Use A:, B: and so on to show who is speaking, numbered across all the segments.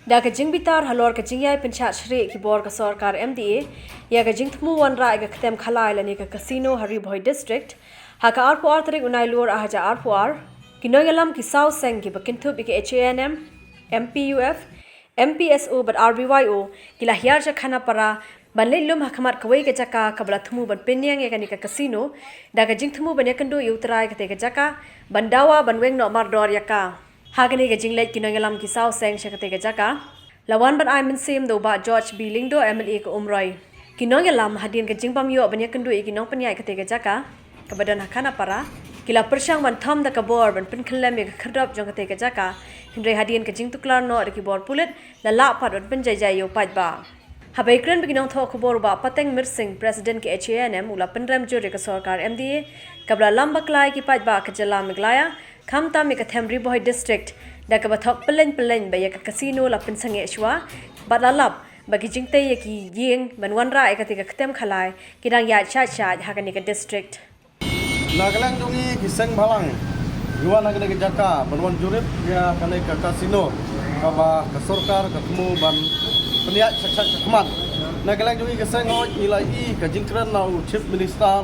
A: Da kajing bitar halor kajing yai penchat shri ki bor ka sarkar MDA ya kajing thmu wan ra ga ktem khalai lani ka casino Hari Bhoi district ha ka arpo artrik unai lor ahaja arpo ar kinoyalam ki saw seng ki bakintu bi ke HANM MPUF MPSO but RBYO kila hiar ja khana para banle lum hakamat kawai ka jaka kabla thmu ban penyang ya kani ka casino da kajing thmu ban yakandu yutrai ka te ka jaka bandawa banweng no mardor yaka Hagani gajing late kinangalam ki saw seng shakate gajaka. Lawan ban I min sim do ba George B. Lingdo MLA ko umroy. Kinangalam hadin gajing pamyo banyak kendu ikinong panyai kate gajaka. Kabadan hakana para. Kila persyang ban thom da kabor ban penkelem ya kerdop jong kate gajaka. Hindre hadin gajing tuklar no da kibor pulit lala pat ban penjajay yo pat ba. Habai kren beginong tho kabor ba pateng mirsing president ke HANM ula penrem jure ka sarkar MDA. Kabla lamba klai ki pat ba kajala miglaya. Kamta mi ka Hari Bhoi district da ka bathok pelen ba ya ka casino la pinsange shwa badalap bagi jingte ya ki yeng banwan ra ka tika ktem khalai kidang ya cha ha ka ni ka district
B: Nagalang dungi kiseng balang yuan nagane ka jaka banwan jurit ya kanai ka casino ka ba ka sarkar ka temu ban peniat sak kemat nagalang dungi kiseng oi ilai ka jingkran na chief minister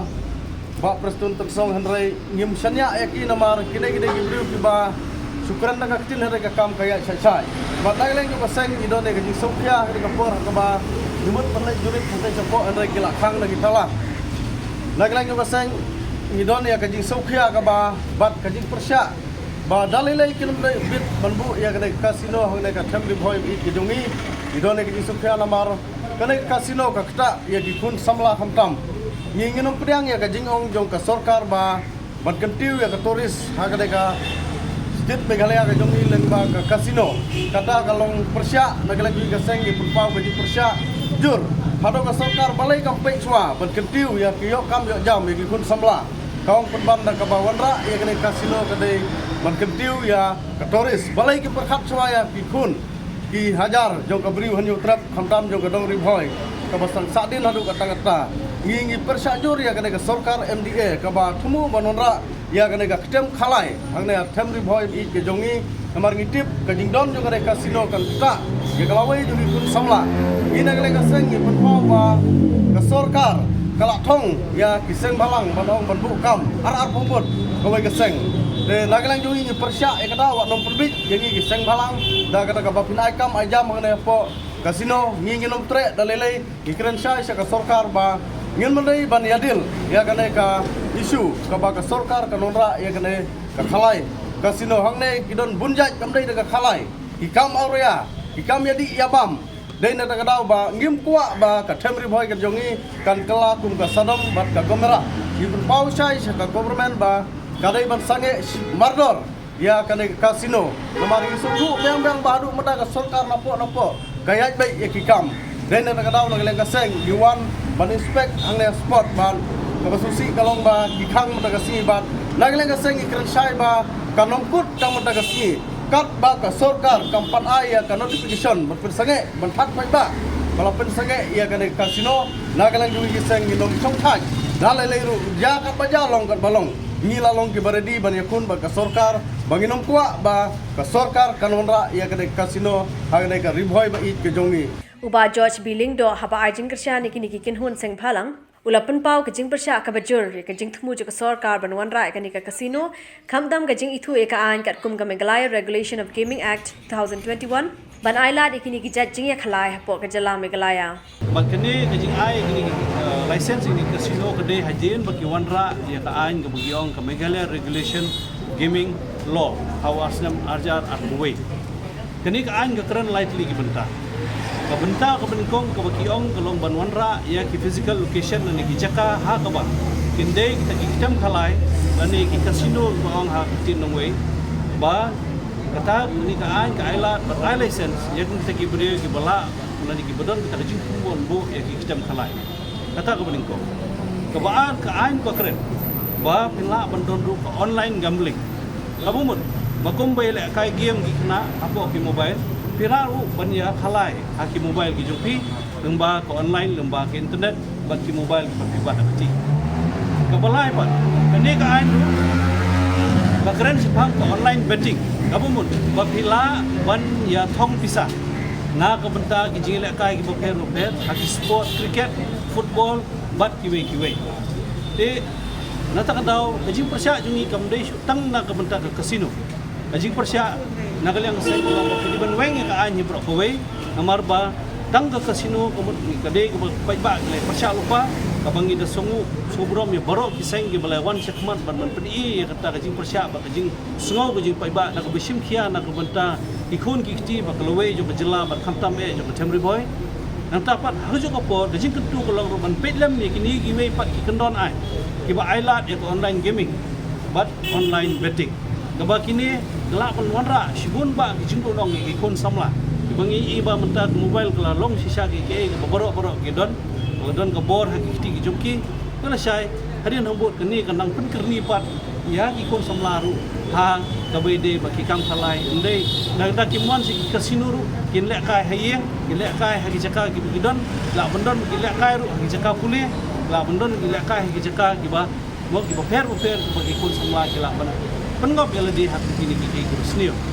B: Pak Presiden tersong Henry ngim sanya eki namar kini gibru ba syukran na kecil hari kam kaya cai. Bat nagalang juga seng idone ke Sofia hari kapor ke ba jumut penai jurit sampai cepo Henry gila kang lagi talah. Nagalang juga seng idone ya ke Sofia ke ba bat ke Persya ba dalilai kinum dai bit banbu ya ke kasino hang ka Hari Bhoi ke jungi idone ke Sofia namar kene kasino ka kta ya dikun samla hamtam nginginong pedang ya ka jingong jong ka sarkar ba ban kentiu ya ka turis ha ka deka state Meghalaya ka jong ileng ba ka casino kata kalong Persya nagalang ka seng gi pulpau ka Persya jur hado ka sarkar balai ka pei chwa ban kentiu ya ki yo kam yo jam gi kun samla kaung penban da ka bawan ra ya ka casino ka dei ban kentiu ya ka turis balai ki perkhat chwa ya ki kun ki hajar jong ka briu hanyu trap khamtam jong ka dong Hari Bhoi ka basang sadin hadu ka tangata ngingi persajur ya kena ke sarkar MDA ke ba themu banonra ya kena ke ktem khalai hangne Hari Bhoi i ke jongi namar ngitip ke jingdon jo kena kasino kan ta ya kalawai juri kun samla ina kena ke seng i penpau ba ke sarkar kala thong ya kiseng balang banong banbu kam ar pumbut kawai ke seng de nagalang juri ni persya e kada wa nom perbit yangi kiseng balang da kata ka bapin aikam ajam hangne po kasino ngingi nom tre dalelai ikren syai ka sarkar ba ngin mandai ban yadil ya kane ka isu ka ba ka sarkar ka nonra ya kane ka khalai kasino hangne kidon bunjat kamdai ka khalai ikam aurea ikam yadi yabam dei na ka daw ba ngim kuwa ba ka Hari Bhoi ka jongi kan kala kum ka sadam bat ka gomera ibun pausai ka government ba kadai ban sange mardor ya kane kasino namari isu bang badu mata ka sarkar napo kaya baik ya kikam dan nak daw nagalang kaseng yuan ban inspect hangne spot ban kabasusi kalong ba gikang matagasi ban nagalang kaseng ikran syai ba kanongkut kang matagasi kat ba ka sarkar kampan aya ka notification berpersange bantat pai ba walaupun sange ia kana kasino nagalang juga kaseng ginom chongthai dalai ru ja ka pajalong kat balong ngila long ki baredi ban yakun ba ka sarkar banginom kuwa ba ka sarkar kanonra ia kana kasino hangne ka Hari Bhoi ba it ke jongi
A: Uba George B. Lingdo haba ajing kersya niki kinhun seng phalang ulapan pau kajing persya ka bajur kajing thmu jo ka sarkar banwan ra ka nika casino khamdam kajing ithu eka ain kat kum ka Meghalaya Regulation of Gaming Act 2021 ban ailad ikini ki jajing ya khalai hapo ka jala Meghalaya
C: Makanya kajing ai kini license ini casino kedai hajin bagi wanra ya ka ain ka bugiong ka Meghalaya Regulation Gaming Law hawasnam arjar arbuwe kini ka ain ka keren lightly ki benta kabenta kabenkong kabakiong kalong banwanra ya ki physical location na ki jaka ha ka ba kinde kita ki kitam khalai ani ki casino baong ha tin nongwe ba kata ni ka an ka aila but I license ya kita ki beri ki bala na ki bedon kita jing kumbon bo ya ki kitam khalai kata kabenkong kabaan ka an ko keren ba pinla bandon ru online gambling kabumut makom bay le kai game ki kena apo ki mobile piraru banya khalai haki mobile ki jumpi lemba ke online lemba ke internet bagi mobile ki privat kecil kabalai pat kene ka ain bakren sipang ke online betting kamu mun bapila ban ya thong pisah nga ka benta ki jing lek kai ki boker boker haki sport cricket football bat kiwe te nata kadau ajing persya jungi kamdai tang na ka benta ka casino ajing persya nagalang sa ko di ban weng ka an ni bro ko we amar ba tang ka casino ko kade ko pai ba le persya lupa kabangi da songu sobrom ya baro kiseng ki balawan sekmat ban pedi kata kajing persya ba kajing sungau kajing pai ba na ka bishim khia na ka benta ikon ki kiti ba kalwe jo ka jila ba khamtam e jo ka temri boy nang tapat haru jo ka por kajing kentu ko lang ban pedlam ni kini gi me pat ki kendon ai ki ba ailat ya online gaming but online betting kaba kini gelak pan wanra shibun ba ki jingdo dong ikon samla bangi iba menta mobile kala long sisa ki ke baro ki don ka bor hakiki ki jumki kala sai harian hambut kini kanang pen kerni pat ya ki kon samlaru ha kabede baki kam thalai ndai nagda ki mon si casino ru kin lek kai hayeng kin lek kai haki jaka ki don la bendon ki lek kai ru haki jaka pule la bendon ki lek kai haki jaka ki ba mo ki per baki kon samla ki la ban pengop ya ledi hakiki ni ki kurusnio